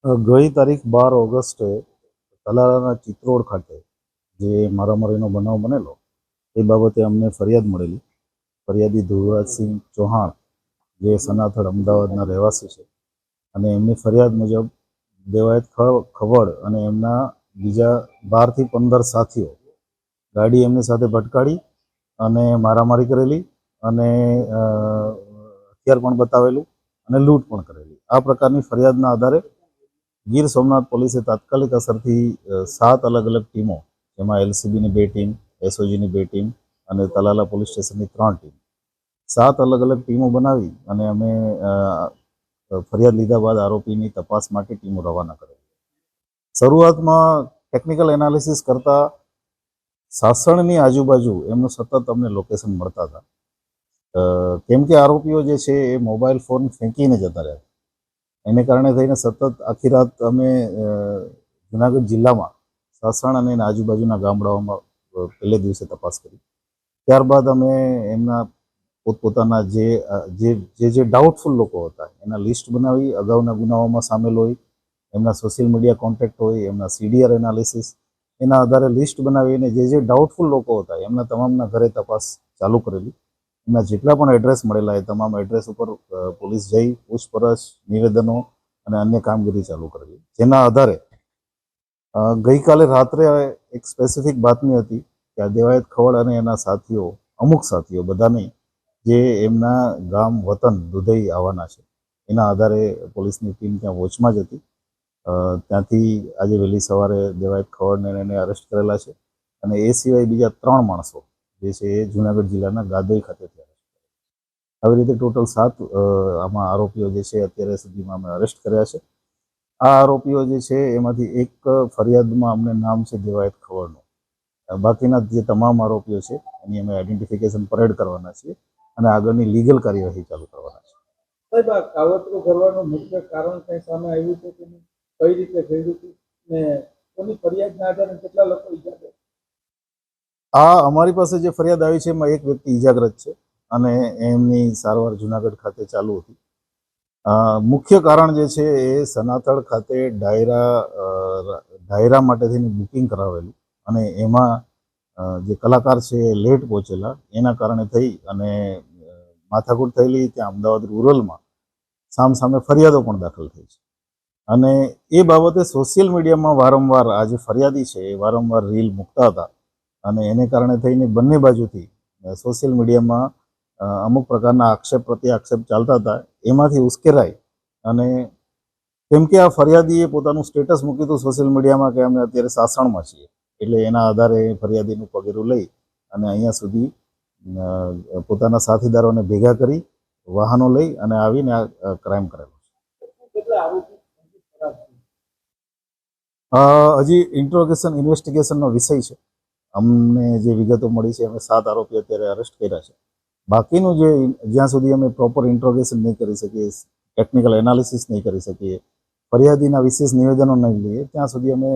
ગઈ તારીખ 12 ઓગસ્ટે તલાલાના ચિત્રોડ ખાતે જે મારામારીનો બનાવ બનેલો એ બાબતે અમને ફરિયાદ મળેલી. ફરિયાદી ધ્રુવરાજસિંહ ચૌહાણ જે સનાથલ અમદાવાદના રહેવાસી છે અને એમની ફરિયાદ મુજબ દેવાયત ખવડ અને એમના બીજા 12 થી 15 સાથીઓ ગાડી એમની સાથે ભટકાડી અને મારામારી કરેલી અને હથિયાર પણ બતાવેલું અને લૂંટ પણ કરેલી. આ પ્રકારની ફરિયાદના આધારે ગીર સોમનાથ પોલીસે તાત્કાલિક અસરથી 7 અલગ અલગ ટીમો, જેમાં એલસીબીની 2 ટીમ, એસઓજીની 2 ટીમ અને તલાલા પોલીસ સ્ટેશનની 3 ટીમ, 7 અલગ અલગ ટીમો બનાવી અને અમે ફરિયાદ લીધા બાદ આરોપીની તપાસ માટે ટીમો રવાના કરેલી. શરૂઆતમાં ટેકનિકલ એનાલિસિસ કરતા સાસણની આજુબાજુ એમનું સતત અમને લોકેશન મળતા હતા. કેમ કે આરોપીઓ જે છે એ મોબાઈલ ફોન ફેંકીને જતા રહ્યા. એને કારણે થઈને સતત આખી રાત અમે જુનાગઢ જિલ્લામાં સાસણ અને આજુબાજુના ગામડાઓમાં પહેલે દિવસે તપાસ કરી. ત્યારબાદ અમે એમના પોતપોતાના જે ડાઉટફુલ લોકો હતા એના લિસ્ટ બનાવી, અગાઉના ગુનાઓમાં સામેલ હોય, એમના સોશિયલ મીડિયા કોન્ટેક્ટ હોય, એમના સીડીઆર એનાલિસિસ, એના આધારે લિસ્ટ બનાવીને જે ડાઉટફુલ લોકો હતા એમના તમામના ઘરે તપાસ ચાલુ કરેલી. એમના જેટલા પણ એડ્રેસ મળેલા એ તમામ એડ્રેસ ઉપર પોલીસ જઈ પૂછપરછ, નિવેદનો અને અન્ય કામગીરી ચાલુ કરેલી. જેના આધારે ગઈકાલે રાત્રે એક સ્પેસિફિક બાતમી હતી કે આ દેવાયત ખવડ અને એના સાથીઓ, અમુક સાથીઓ, બધા નહીં, જે એમના ગામ વતન દુધઈ આવવાના છે. એના આધારે પોલીસની ટીમ ત્યાં વોચમાં જ હતી. ત્યાંથી આજે વહેલી સવારે દેવાયત ખવડને એને અરેસ્ટ કરેલા છે અને એ સિવાય બીજા 3 માણસો જે છે એ જુનાગઢ જિલ્લાના ગાદોઈ ખાતેથી અરેસ્ટ કર્યા. આવી રીતે ટોટલ 7 આમાં આરોપીઓ જે છે અત્યારે સુધીમાં અમે અરેસ્ટ કર્યા છે. આ આરોપીઓ જે છે એમાંથી એક ફરિયાદમાં અમને નામ છે દેવાયત ખવડનું. બાકીના જે તમામ આરોપીઓ છે એની અમે આઈડેન્ટિફિકેશન પરેડ કરવાના છીએ અને આગળની લીગલ કાર્યવાહી ચાલુ કરવાના છે. સાહેબ, આ કાવતરું કરવાનું મુખ્ય કારણ કઈ સામે આવ્યું છે કે કઈ રીતે થયું હતું ને કોની ફરિયાદના આધારે કેટલા લોકો ઈજાગ્રસ્ત? અમારી પાસે જે ફરિયાદ આવી છે એમાં એક વ્યક્તિ ઈજાગ્રસ્ત છે અને એમની સારવાર જુનાગઢ ખાતે ચાલુ હતી. મુખ્ય કારણ જે છે એ સનાથલ ખાતે ડાયરા માટેથી બુકિંગ કરાવેલું અને એમાં જે કલાકાર છે એ લેટ પહોંચેલા, એના કારણે થઈ અને માથાકૂટ થયેલી. ત્યાં અમદાવાદ રૂરલમાં સામસામે ફરિયાદો પણ દાખલ થઈ છે અને એ બાબતે સોશિયલ મીડિયામાં વારંવાર આ જે ફરિયાદી છે એ વારંવાર રીલ મૂકતા હતા અને એને કારણે થઈને બંને બાજુથી સોશિયલ મીડિયામાં અમુક પ્રકારના આક્ષેપ પ્રત્યે આક્ષેપ ચાલતા હતા. એમાંથી ઉશ્કેરાય અને કેમ કે આ ફરિયાદીએ પોતાનું સ્ટેટસ મૂક્યું હતું સોશિયલ મીડિયામાં કે અમે અત્યારે સાસણમાં છીએ, એટલે એના આધારે ફરિયાદીનું પગેરું લઈ અને અહીંયા સુધી પોતાના સાથીદારોને ભેગા કરી વાહનો લઈ અને આવીને આ ક્રાઇમ કરેલો છે. હજી ઇન્વેસ્ટિગેશનનો વિષય છે. અમને જે વિગતો મળી છે અમે 7 આરોપી અત્યારે અરેસ્ટ કર્યા છે. બાકીનું જે જ્યાં સુધી અમે પ્રોપર ઇન્ટ્રોગેશન નહીં કરી શકીએ, ટેકનિકલ એનાલિસિસ નહીં કરી શકીએ, ફરિયાદીના વિશેષ નિવેદનો નહીં લઈએ, ત્યાં સુધી અમે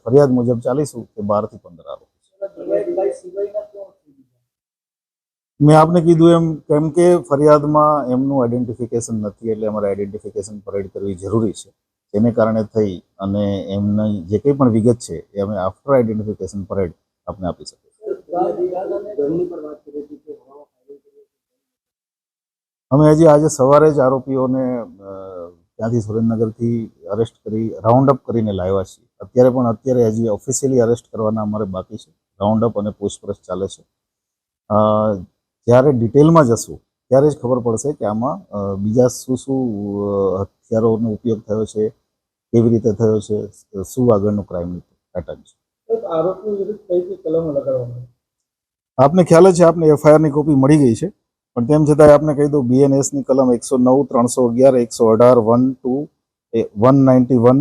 ફરિયાદ મુજબ ચાલીશું કે 12 થી 15 આરોપી. મેં આપને કીધું એમ, કેમ કે ફરિયાદમાં એમનું આઈડેન્ટિફિકેશન નથી એટલે અમારે આઈડેન્ટિફિકેશન પરેડ કરવી જરૂરી છે. એને કારણે થઈ અને એમની જે કંઈ પણ વિગત છે એ અમે આફ્ટર આઈડેન્ટિફિકેશન પરેડ આપને આપી શકીએ. અમે હજી આજે સવારે જ આરોપીઓને ત્યાંથી સુરેન્દ્રનગરથી અરેસ્ટ કરી રાઉન્ડ અપ કરીને લાવ્યા છીએ. અત્યારે હજી ઓફિશિયલી અરેસ્ટ કરવાના અમારે બાકી છે. રાઉન્ડ અપ અને પૂછપરછ ચાલે છે. જ્યારે ડિટેલમાં જશું ત્યારે જ ખબર પડશે કે આમાં બીજા શું હથિયારોનો ઉપયોગ થયો છે, કેવી રીતે થયો છે, શું આગળનું ક્રાઇમનું પેટર્ન છે. આરોપીઓ વિરુદ્ધ કઈ કઈ કલમો લગાડવામાં? આપને ખ્યાલ જ છે, આપને એફઆઈઆરની કોપી મળી ગઈ છે, પણ તેમ છતાં આપને કહી દઉં, બીએનએસની કલમ 109, 311, 118, 191,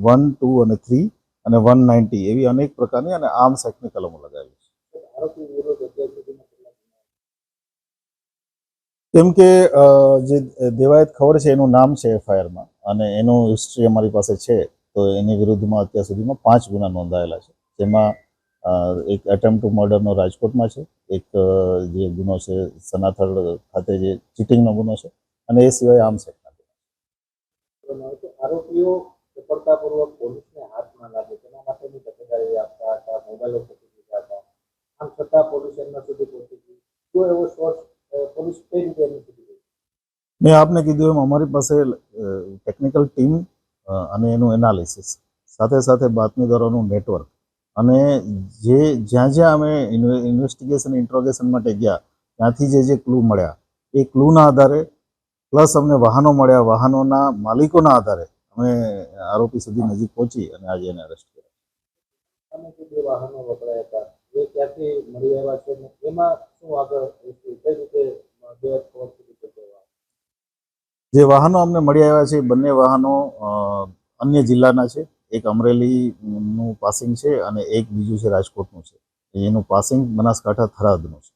1, 2 અને 3 અને 190 એવી અનેક પ્રકારની અને આર્મ્સ એક્ટની કલમો લગાવી છે. કેમ કે જે દેવાયત ખવડ છે એનું નામ છે એફઆઈઆરમાં અને એનું હિસ્ટ્રી અમારી પાસે છે, તો એની વિરુદ્ધમાં અત્યાર સુધીમાં 5 ગુના નોંધાયેલા છે. જેમાં એક એટેમ્પ્ટ ટુ મર્ડરનો રાજકોટમાં છે, એક જે ગુનો છે સનાથલ ખાતે જે ચીટિંગનો ગુનો છે અને એ સિવાય આર્મ્સ એક્ટના. આરોપીઓ સફળતાપૂર્વક પોલીસને હાથ ના લાગે તેના માટેની તકેદારી આપતા હતા, મોબાઈલો પકડી લીધા હતા. આમ છતાં પોલીસ એમના સુધી પહોંચી ગઈ. શું એવો સોર્સ પોલીસ કઈ રીતે એમની સુધી ગઈ? મેં આપને કીધું એમ અમારી પાસે ટેકનિકલ ટીમ અને એનું એનાલિસિસ સાથે સાથે બાતમીદારોનું નેટવર્ક અને જ્યાં જ્યાં અમે ઇન્વેસ્ટિગેશન ઇન્ટ્રોગેશન માટે ગયા ત્યાંથી જે ક્લુ મળ્યા એ ક્લુના આધારે પ્લસ અમને વાહનો મળ્યા, વાહનોના માલિકોના આધારે અમે આરોપી સુધી નજીક પહોંચી અને આજે એને અરેસ્ટ કર્યા. અને જે બે વાહનો વપરાયા હતા એ ક્યાંથી મળી આવ્યા છે અને એમાં શું આગળ કઈ રીતે બે ખબર સુધી પહોંચ્યા? જે વાહનો અમને મળી આવ્યા છે એ બંને વાહનો અન્ય જિલ્લાના છે. એક અમરેલીનું પાસિંગ છે અને એક બીજું છે રાજકોટનું છે. એનું પાસિંગ બનાસકાંઠા થરાદનું છે.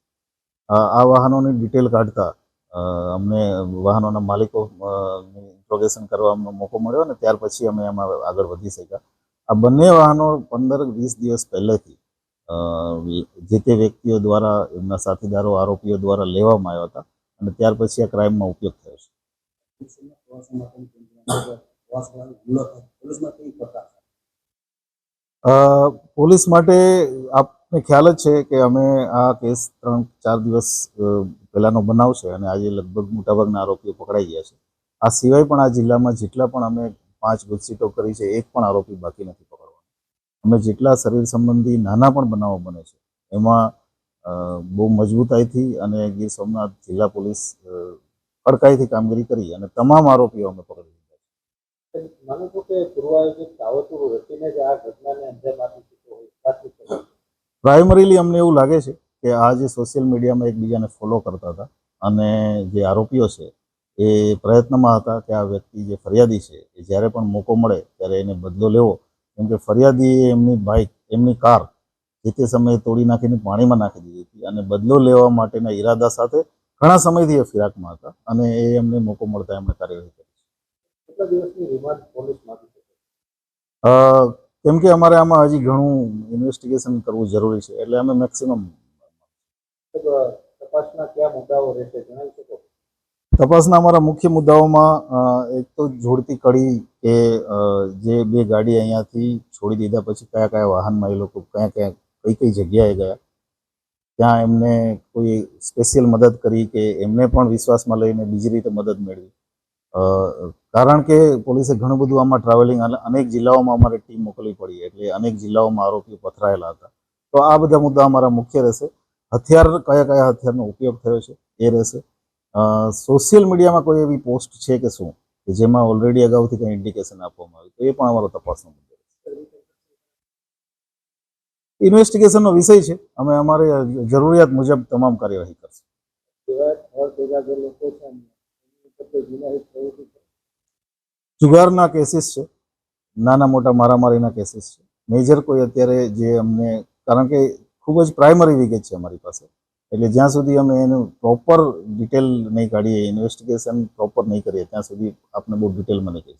આ વાહનોની ડિટેલ કાઢતા અમને વાહનોના માલિકો ઇન્ટ્રોગેશન કરવા અમને મોકો મળ્યો અને ત્યાર પછી અમે એમાં આગળ વધી શક્યા. આ બંને વાહનો 15-20 દિવસ પહેલેથી જે તે વ્યક્તિઓ દ્વારા એમના સાથીદારો આરોપીઓ દ્વારા લેવામાં આવ્યા હતા અને ત્યાર પછી આ ક્રાઇમમાં ઉપયોગ થયો છે. પોલીસ માટે આપને ખ્યાલ જ છે કે અમે આ કેસ 3-4 દિવસ પહેલાનો બનાવ છે અને આજે લગભગ મોટાભાગના આરોપીઓ પકડાઈ ગયા છે. આ સિવાય પણ આ જિલ્લામાં જેટલા પણ અમે 5 ગુજસીટો કરી છે એક પણ આરોપી બાકી નથી પકડવાનો. અમે જેટલા શરીર સંબંધી નાના પણ બનાવો બને છે એમાં બહુ મજબૂતાઈથી અને ગીર સોમનાથ જિલ્લા પોલીસ કડકાઈથી કામગીરી કરી અને તમામ આરોપીઓ અમે પકડી લીધા છે. માનું છું કે પૂર્વાયોજિત કાવતરું રચીને જ આ ઘટનાને અંજામ આપી ચૂક્યો હોય સાચું છે? પ્રાઇમરીલી અમને એવું લાગે છે કે આ જે સોશિયલ મીડિયામાં એકબીજાને ફોલો કરતા હતા અને જે આરોપીઓ છે એ પ્રયત્નમાં હતા કે આ વ્યક્તિ જે ફરિયાદી છે એ જ્યારે પણ મોકો મળે ત્યારે એને બદલો લેવો, કેમ કે ફરિયાદીએ એમની બાઇક, એમની કાર જે તે સમયે તોડી નાખીને પાણીમાં નાખી દીધી હતી અને બદલો લેવા માટેના ઈરાદા સાથે ઘણા સમયથી એ ફિરાકમાં હતા અને એ એમને મોકો મળતા એમણે કાર્યવાહી કરી. કેટલા દિવસની રિમાન્ડ પોલીસ માંગી શકે? કેમ કે અમારે આમાં હજી ઘણું ઇન્વેસ્ટિગેશન કરવું જરૂરી છે એટલે અમે મેક્સિમમ. તપાસના કયા મુદ્દાઓ રહેશે જણાવી શકો? તપાસના અમારા મુખ્ય મુદ્દાઓમાં એક તો જોડતી કડી કે જે બે ગાડી અહીંયાથી છોડી દીધા પછી કયા કયા વાહનમાં એ લોકો કઈ કઈ જગ્યાએ ગયા, ત્યાં એમને કોઈ સ્પેશિયલ મદદ કરી કે એમને પણ વિશ્વાસમાં લઈને બીજી રીતે મદદ મેળવી. કારણ કે પોલીસે ઘણું બધું આમાં ટ્રાવેલિંગ અનેક જિલ્લાઓમાં અમારે ટીમ મોકલવી પડી એટલે અનેક જિલ્લાઓમાં આરોપીઓ પથરાયેલા હતા. તો આ બધા મુદ્દા અમારા મુખ્ય રહેશે. હથિયાર કયા કયા હથિયારનો ઉપયોગ થયો છે એ રહેશે. સોશિયલ મીડિયામાં કોઈ એવી પોસ્ટ છે કે શું કે જેમાં ઓલરેડી અગાઉથી કંઈ ઇન્ડિકેશન આપવામાં આવ્યું તો એ પણ અમારો તપાસનો મુદ્દો રહેશે. ઇન્વેસ્ટિગેશનનો વિષય છે, અમે અમારે જરૂરિયાત મુજબ તમામ કાર્યવાહી કરશું. જુગારના કેસીસ છે, નાના મોટા મારામારીના કેસીસ છે. મેજર કોઈ અત્યારે જે અમને, કારણ કે ખૂબ જ પ્રાઇમરી વિગત છે અમારી પાસે એટલે જ્યાં સુધી અમે એનું પ્રોપર ડિટેલ નહીં કાઢીએ, ઇન્વેસ્ટિગેશન પ્રોપર નહીં કરીએ ત્યાં સુધી આપણે બહુ ડિટેલમાં નહીં કહીશું.